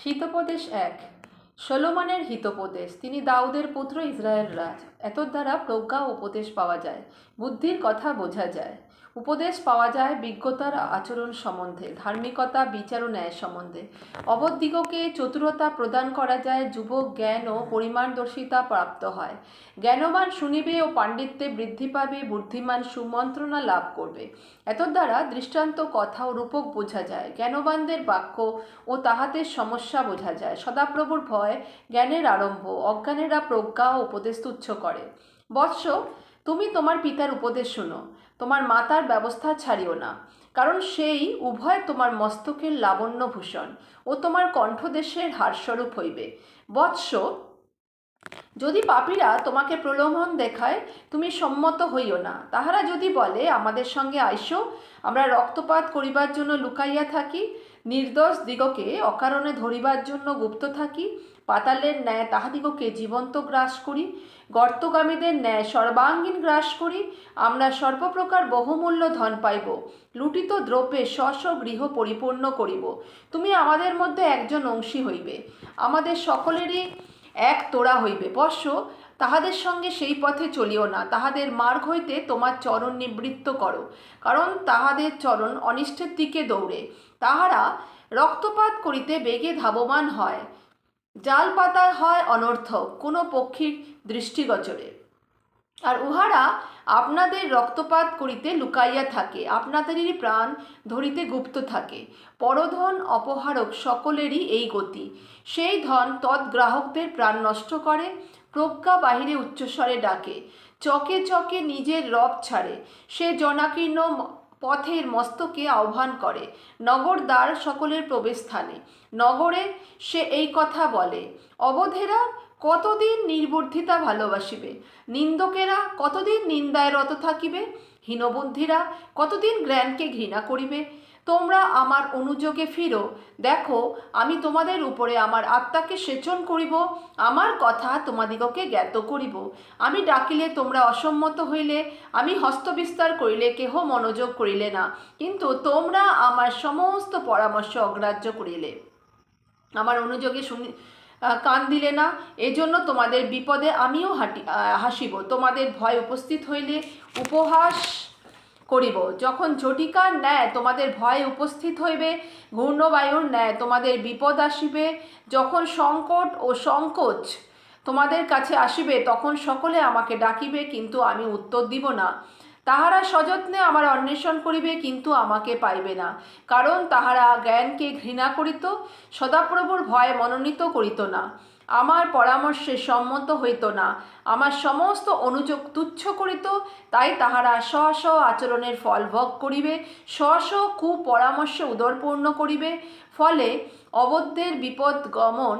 হিতোপদেশ ১। সলোমনের হিতোপদেশ। তিনি দাউদের পুত্র, ইসরায়েল রাজ। এতর দ্বারা প্রজ্ঞা ও উপদেশ পাওয়া যায়, বুদ্ধির কথা বোঝা যায়। উপদেশ পাওয়া যায় বিজ্ঞতার আচরণ সম্বন্ধে, ধার্মিকতা, বিচার ও ন্যায় সম্বন্ধে। অবধদিগকে চতুরতা প্রদান করা যায়, যুবক জ্ঞান ও পরিমাণদর্শিতা প্রাপ্ত হয়। জ্ঞানবান শুনিবে ও পাণ্ডিত্যে বৃদ্ধি পাবে, বুদ্ধিমান সুমন্ত্রণা লাভ করবে। এতর দ্বারা দৃষ্টান্ত, কথা ও রূপক বোঝা যায়। জ্ঞানবানদের বাক্য ও তাহাদের সমস্যা বোঝা যায়। সদাপ্রভুর ভয় জ্ঞানের আরম্ভ, অজ্ঞানেরা প্রজ্ঞা ও উপদেশ তুচ্ছ করে। বৎস, তুমি তোমার পিতার উপদেশ শুনো, তোমার মাতার ব্যবস্থা ছাড়িও না, কারণ সেই উভয় তোমার মস্তকের লাবণ্যভূষণ ও তোমার কণ্ঠদেশের হারস্বরূপ হইবে। বৎস, যদি পাপীরা তোমাকে প্রলোভন দেখায়, তুমি সম্মত হইও না। তাহারা যদি বলে, আমাদের সঙ্গে আইসো, আমরা রক্তপাত করিবার জন্য লুকাইয়া থাকি, নির্দোষ দিগকে অকারণে ধরিবার জন্য গুপ্ত থাকি, পাতালের ন্যায় তাহাদিগকে জীবন্ত গ্রাস করি, গর্তগামীদের ন্যায় সর্বাঙ্গীন গ্রাস করি, আমরা সর্বপ্রকার বহুমূল্য ধন পাইব, লুটিত দ্রব্যে স্ব গৃহ পরিপূর্ণ করিব। তুমি আমাদের মধ্যে একজন অংশী হইবে, আমাদের সকলেরই এক তোড়া হইবে। বৎস, তাহাদের সঙ্গে সেই পথে চলিও না, তাহাদের মার্গ হইতে তোমার চরণ নিবৃত্ত করো, কারণ তাহাদের চরণ অনিষ্টের দিকে দৌড়ে। তাহারা রক্তপাত করিতে বেগে ধাবমান হয়, জাল পাতা হয় অনর্থক কোনো পক্ষীর দৃষ্টিগোচরে। আর উহারা আপনাদের রক্তপাত করিতে লুকাইয়া থাকে, আপনাদেরই প্রাণ ধরিতে গুপ্ত থাকে। পরধন অপহারক সকলেরই এই গতি। সেই ধন তৎগ্রাহকদের প্রাণ নষ্ট করে। প্রজ্ঞা বাহিরে উচ্চস্বরে ডাকে, চকে চকে নিজের রব ছাড়ে। সে জনাকীর্ণ পথের মস্তকে আহ্বান করে, নগর দ্বার সকলের প্রবেশস্থানে। নগরে সে এই কথা বলে, অবধেরা কতদিন নির্বুদ্ধিতা ভালোবাসিবে, নিন্দকেরা কতদিন নিন্দায় রত থাকিবে, হীনবুদ্ধিরা কতদিন জ্ঞানকে ঘৃণা করিবে। তোমরা আমার অনুযোগে ফিরো, দেখো আমি তোমাদের উপরে আমার আত্মাকে সেচন করিব, আমার কথা তোমাদিগকে জ্ঞাত করিব। আমি ডাকিলে তোমরা অসম্মত হইলে, আমি হস্তবিস্তার করিলে কেহ মনোযোগ করিলে না, কিন্তু তোমরা আমার সমস্ত পরামর্শ অগ্রাহ্য করিলে, আমার অনুযোগে কান দিলে না। এজন্য তোমাদের বিপদে আমিও হাসিব, তোমাদের ভয় উপস্থিত হইলে উপহাস করিব। যখন ঝটিকার ন্যায় তোমাদের ভয় উপস্থিত হইবে, ঘূর্ণবায়ুর ন্যায় তোমাদের বিপদ আসিবে, যখন সংকট ও সংকোচ তোমাদের কাছে আসিবে, তখন সকলে আমাকে ডাকিবে, কিন্তু আমি উত্তর দিব না। তাহারা সযত্নে আমার অন্বেষণ করিবে, কিন্তু আমাকে পাইবে না, কারণ তাহারা জ্ঞানকে ঘৃণা করিত, সদাপ্রভুর ভয় মনোনীত করিত না, আমার পরামর্শে সম্মত হইত না, আমার সমস্ত অনুযোগ তুচ্ছ করিত। তাই তাহারা স্ব স্ব আচরণের ফল ভোগ করিবে, স্ব স্ব কুপরামর্শে উদরপূর্ণ করিবে। ফলে অবধ্যের বিপদ গমন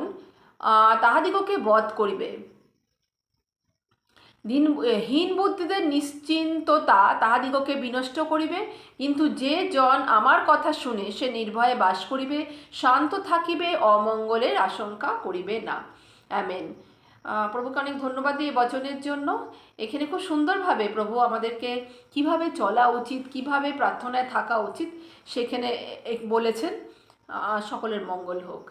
তাহাদিগকে বধ করিবে। হীন বুদ্ধিদের নিশ্চিন্ততা তাহাদিগকে বিনষ্ট করিবে। কিন্তু যে জন আমার কথা শুনে সে নির্ভয়ে বাস করিবে, শান্ত থাকিবে, অমঙ্গলের আশঙ্কা করিবে না। আমেন। প্রভুকে অনেক ধন্যবাদ এই বচনের জন্য। এখানে খুব সুন্দরভাবে প্রভু আমাদেরকে কিভাবে চলা উচিত, কিভাবে প্রার্থনায় থাকা উচিত সেখানে বলেছেন। সকলের মঙ্গল হোক।